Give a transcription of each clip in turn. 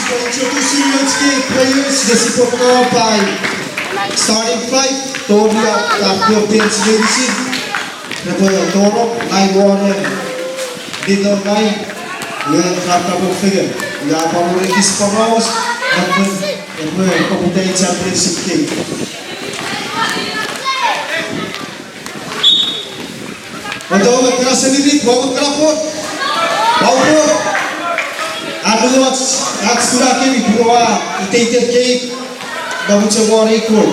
introducing you to players desse Portugal starting fight, Toria Tapio Pence Medicine, the Toro, Naiwan, Little Nine, Leon Tapio Figure, Yapamo Regis Pamos, and we're competent championship game. Untuk berkeras sendiri, bawa kerapot, bawa. Adu at sudah kini dua itated cake, bawa cewar ikut.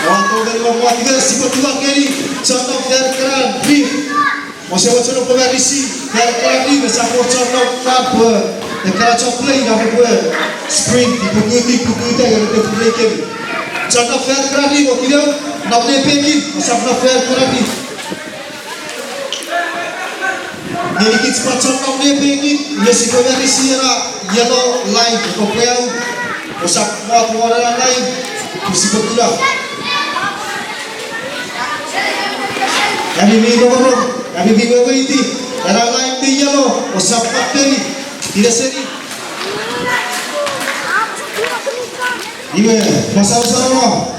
Waktu dari bawa tiga sifat dua kini, contoh berkeran beef, masih macam pemerisi berkeran beef, bersama contoh apa, berkeran coklat yang berbuat. Spring dipukuti agar dia pergi. Contoh fair kerani, waktu dia nak boleh pergi, macam fair kerani. Jadi kita macam nak boleh pergi, ia sekolah di sini yellow line, kopel, macam warna lain, mesti bergerak. Kami minum, kami minum ini, dalam line di yellow, macam kapteni, tidak seri. Iya, masalah-masalah.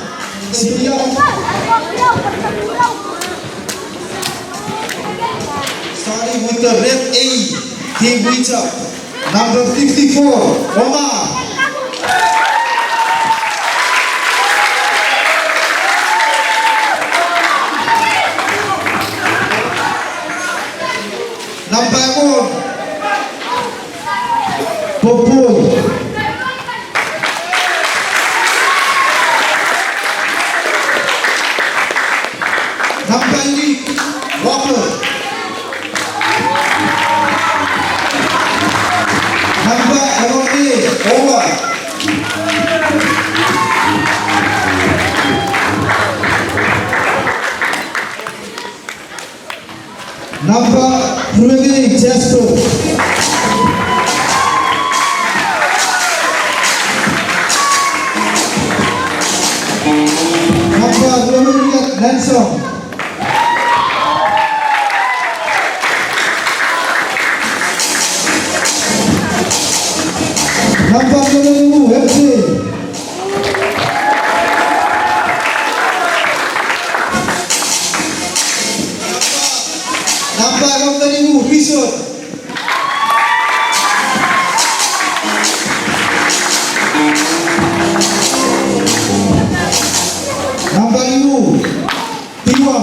Starting with the red A, team Wita, number 54, Omar. Number 1, Popoy. Number 3, Jasper. Number 3, Hanson. Number 2, FC. Episode. Number 2, Tiwa.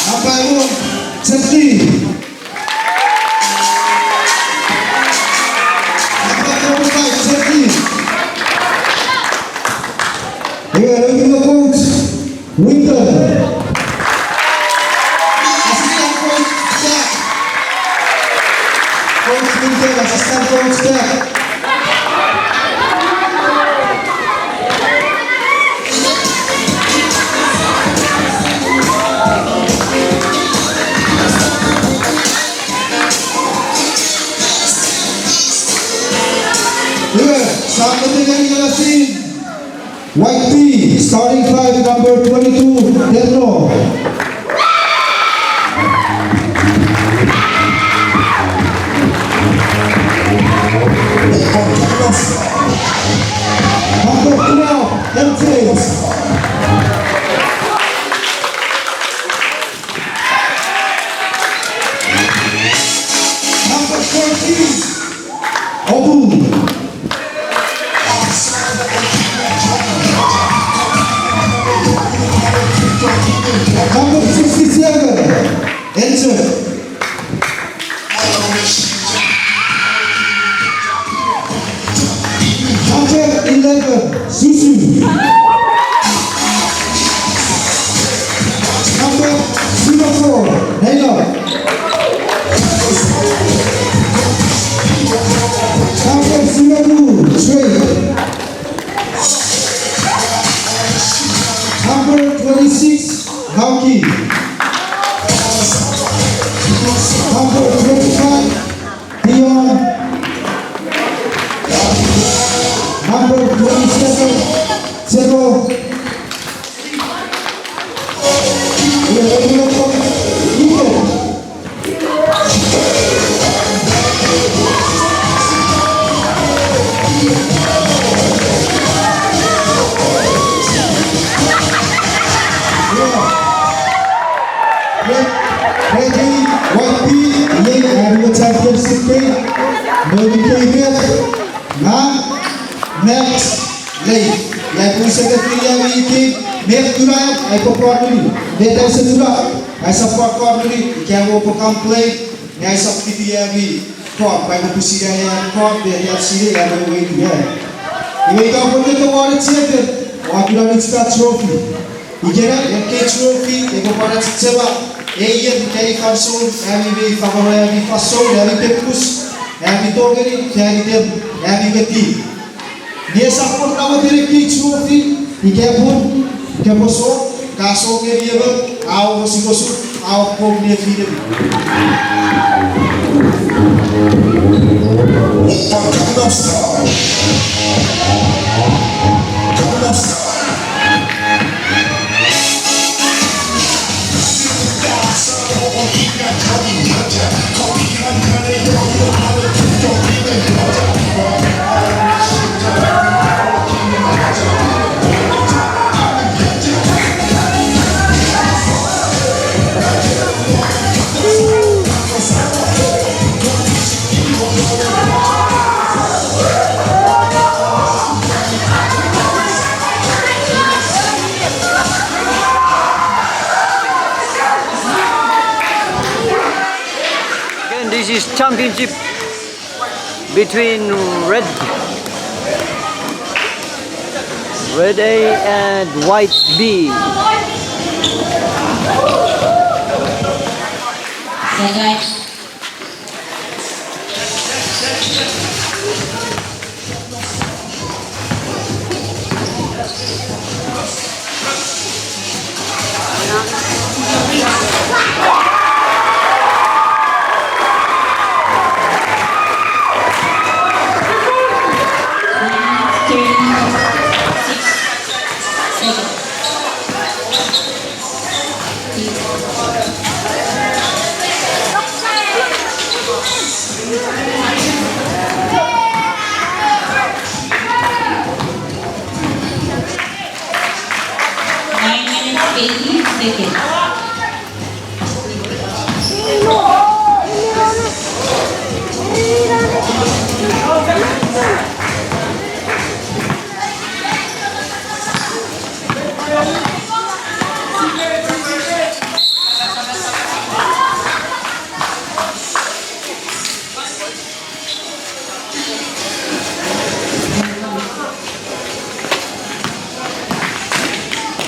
Number 1, Seti. Number 5, Seti. Here in the coach, Winter. Assistant coach, Jack. Coach Winter, assistant coach, Jack. Here, sampai dengan jelasin. White P, starting 5, number 22, Pedro. Number 12, Embrace. Number 14, Obu. Number 67, enter. Number 11, Susu. Number 04, Nela. Number 02, Trey. Number 26, Hauki. Number 25, Dion. Number 20. Zero. Championship game, maybe next lane. Yang pun sekali yang ini, next durai, I support ni. Dia tahu sedura, I support kau ni. Yang mau pekan play, I support dia ni. Kau, baik pusi dia yang kau, dia sini yang mau ini dia. Ini kau pun tu orang champion, orang kita ni start trophy. Ijera, yang ke trophy, yang kau pada cewa. Yang dari konsol, yang ini favor, yang ini fasol, yang ini pepus, yang ini togeri, yang ini yang ini beti. Dia support nama dia ke trophy, dia pun keposo, kaso ke dia ber, awak sikosu, awak pun dia film. This is championship between red A and white B.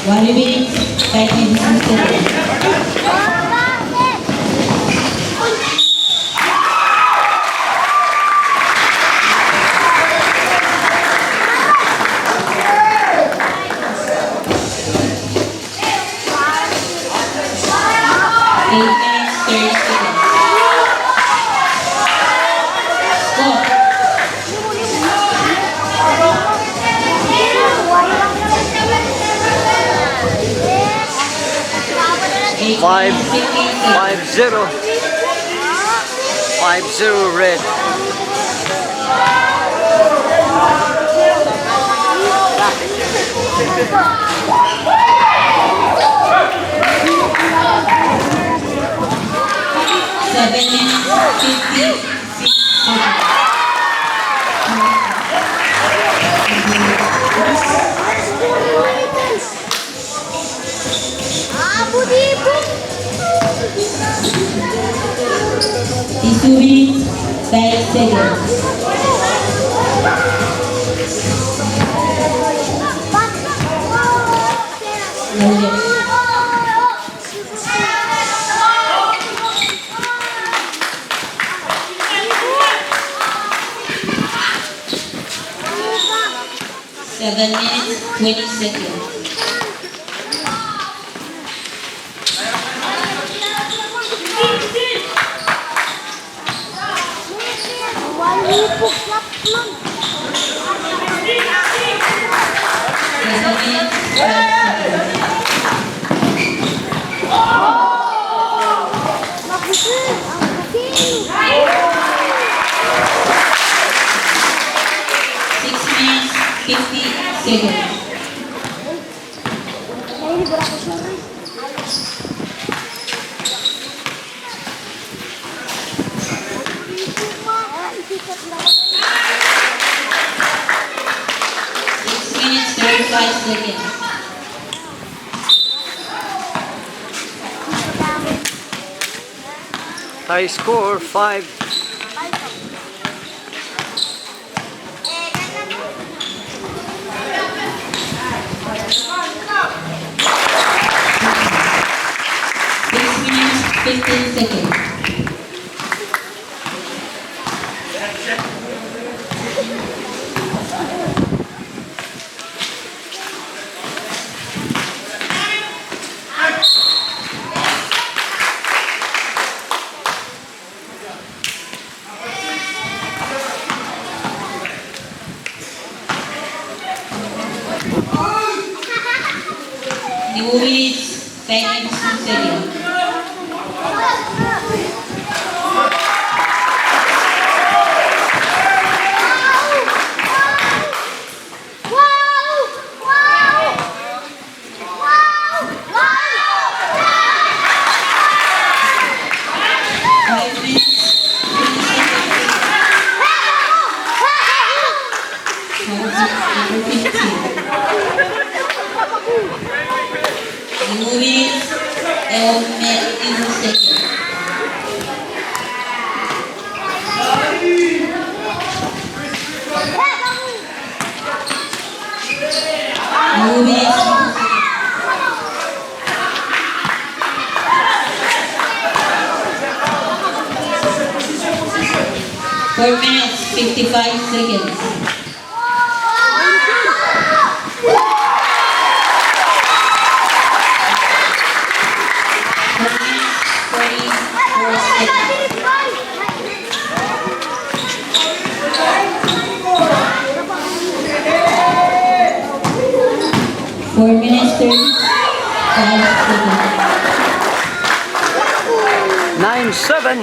One minute, 30 seconds. 5-0 red. Isuri, 5 seconds. Seven minutes, 20 seconds. Walipuk lang. minutes, 12 seconds. 6 minutes, 50 seconds. Minutes, 35 seconds. High score 5. 15 seconds. New minutes, 10 minutes, 2 seconds. Moving 11 seconds. Moving 4 minutes, 55 seconds. 4 minutes, 35 seconds. 9-7.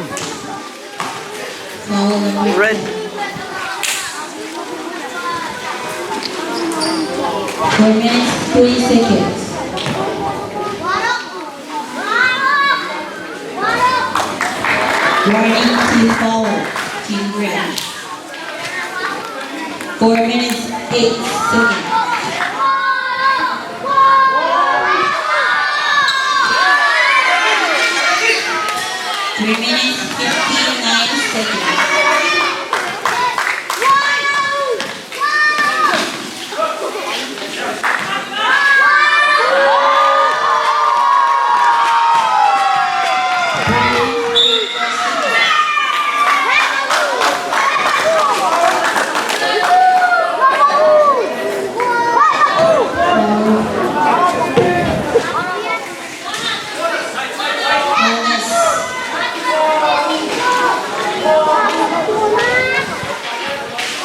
Foul number Red. 4 minutes, 20 seconds. Warning, team foul, team red. 4 minutes, 8 seconds. 3 minutes, 59 seconds.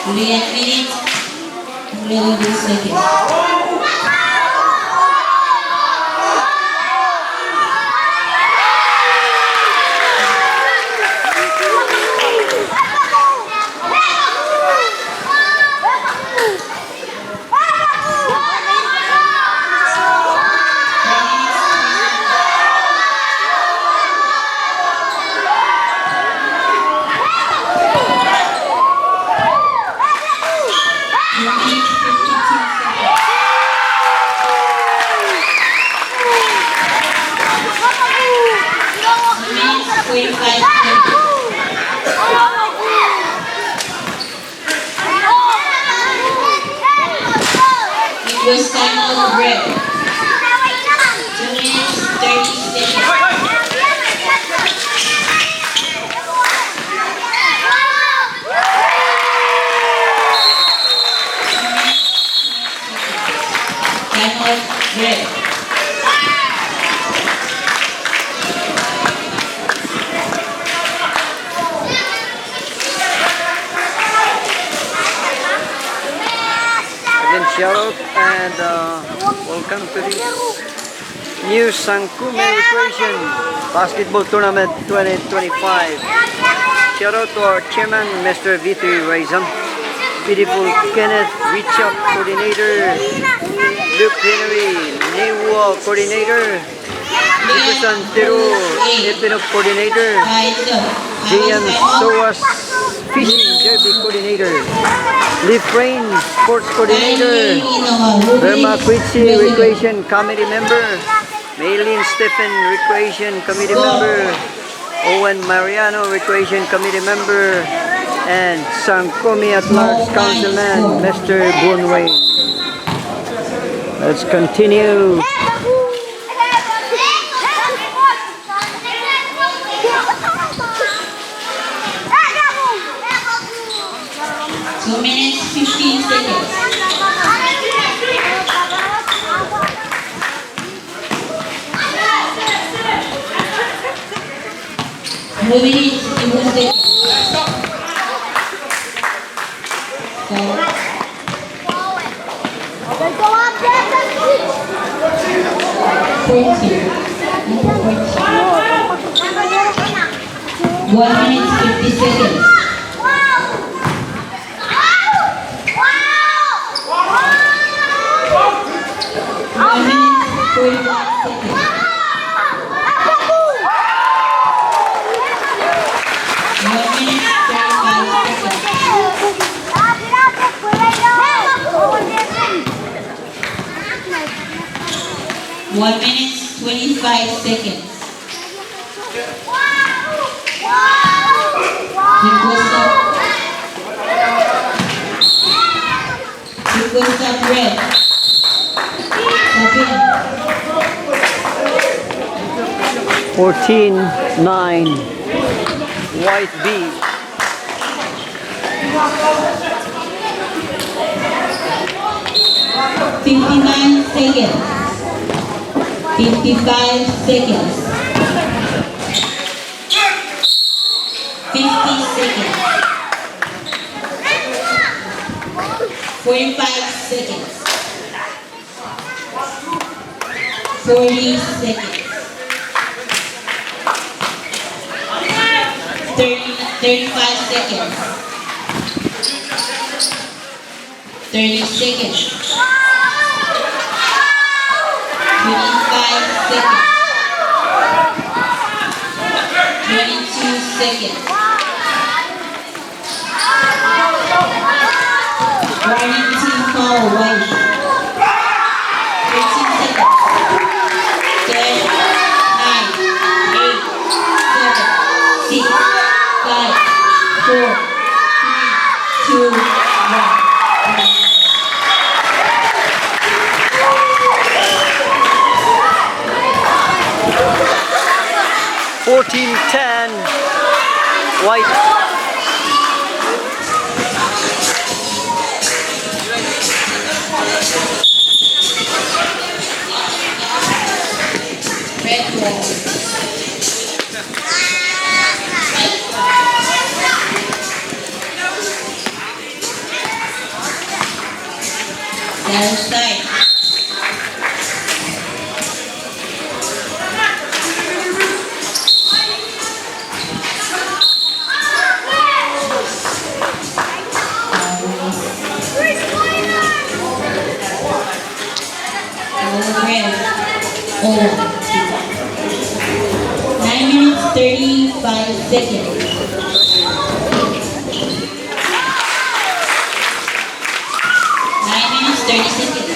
Only 8 minutes, only 11 seconds. It was time out break. 2 minutes, 30 seconds. Time out break. Against shout out and welcome to this new Sangkumi Recreation Basketball Tournament 2025. Shout out to our chairman, Mr. V3 Raizam, beautiful Kenneth Richard Coordinator, Luke Henry, Newa Coordinator, Jefferson Tero, Epinok Coordinator, J.M. Soas Fishing Derby Coordinator, Leaf Rain Sports Coordinator, Burma Quitsi Recreation Committee Member, Maylin Stephen Recreation Committee Member, Owen Mariano Recreation Committee Member, and Sangkumi at Large Councilman, Mr. Bunway. Let's continue. 2 minutes, 15 seconds. Moving it in 1 second. Number 1 minute, 50 seconds. 1 minute, 45 seconds. 1 minute, 35 seconds. 1 minute, 25 seconds. Because of red. 14-9, White B. 59 seconds. 55 seconds. 50 seconds. 45 seconds. 40 seconds. 35 seconds. 30 seconds. 25 seconds. 22 seconds. Warning team foul, white. 13 seconds. 10, 9, 8, 7, 6, 5, 4, 3, 2, 1. 14-10, White. Red ball. Down side. Red. Oh. 9 minutes, 35 seconds. 9 minutes, 30 seconds.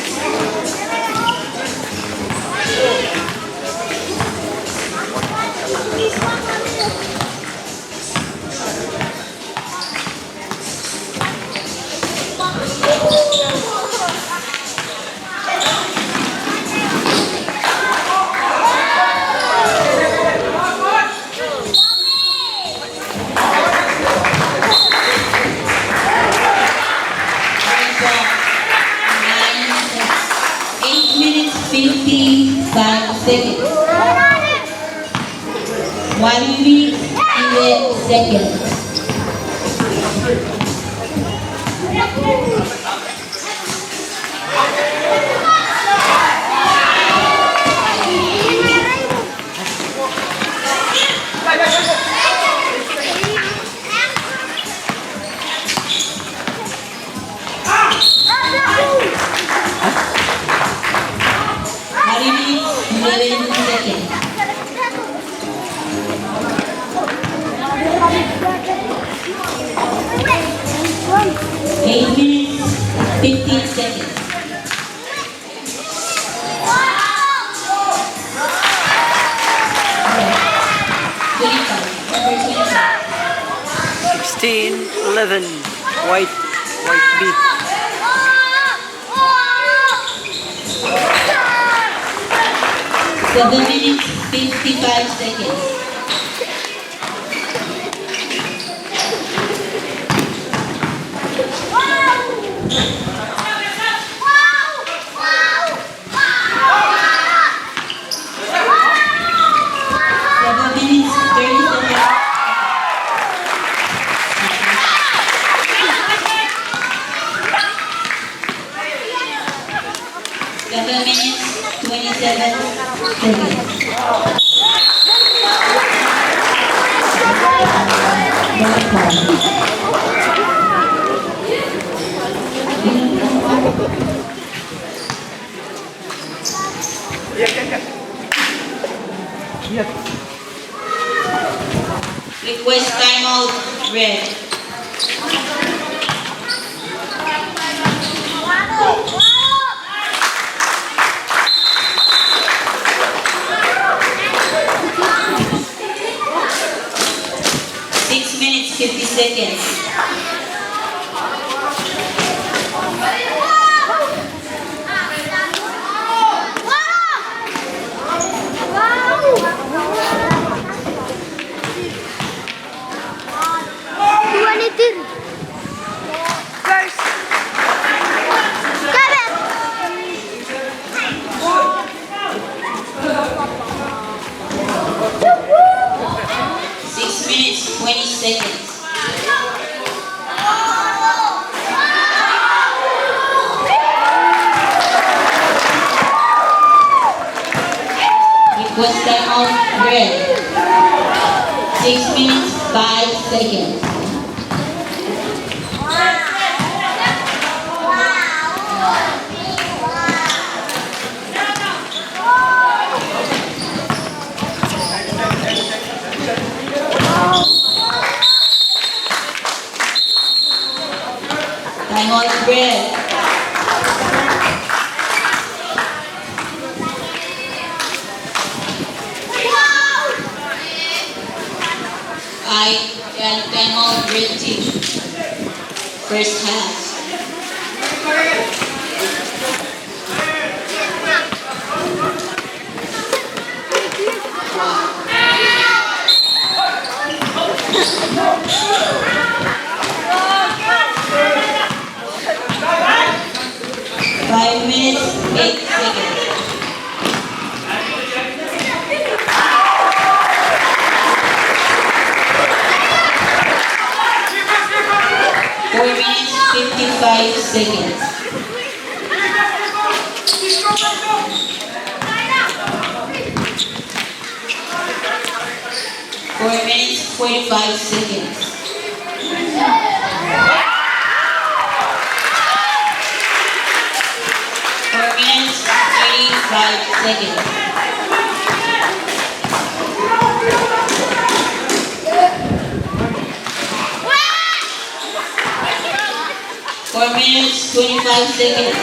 Minutes 55 seconds. 1 minute 11 seconds. 1 15-11. White B. 7 minutes, 55 seconds. Seven minutes, 27 seconds. Request timeout, red. Minutes, 50 seconds. First. 6 minutes, 20 seconds. Request timeout, red. 6 minutes, 5 seconds. Timeout, red. Timeout, red team. First half. 5 minutes, 8 seconds. 4 minutes, 55 seconds. 4 minutes, 45 seconds. 4 minutes, 85 seconds. 4 minutes, 25 seconds.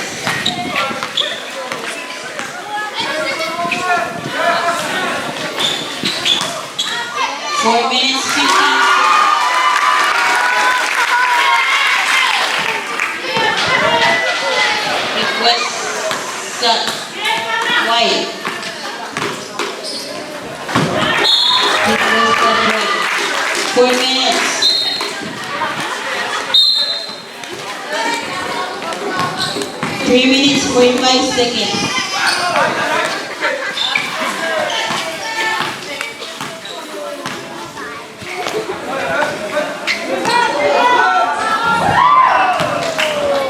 4 minutes, 15 seconds. Request set. White. Request set white. 4 minutes. 3 minutes, 45 seconds.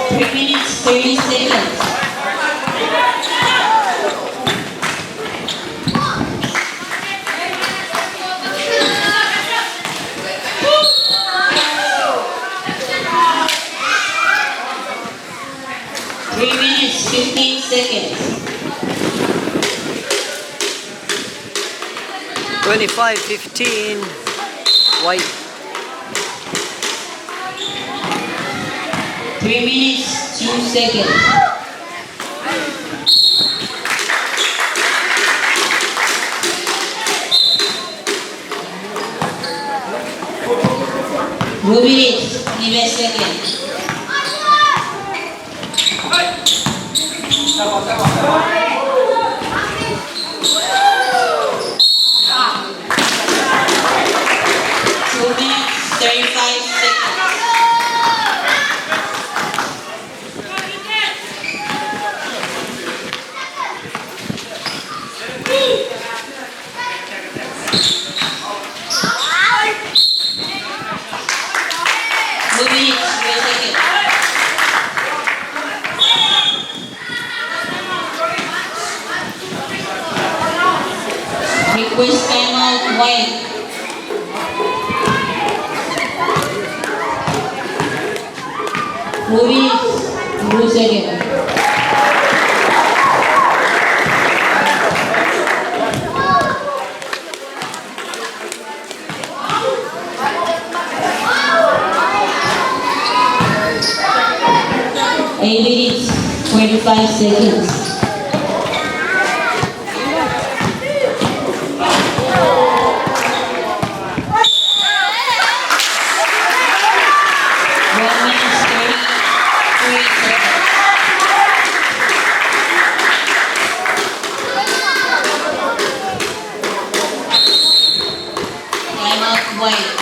3 minutes, 30 seconds. 3 minutes, 15 seconds. 25-15. White. 3 minutes, 2 seconds. 1 2 minutes, 9 seconds. Two minutes, 35 seconds. Request timeout, White. Movies, 2 seconds. Eight minutes, 25 seconds. Timeout, White.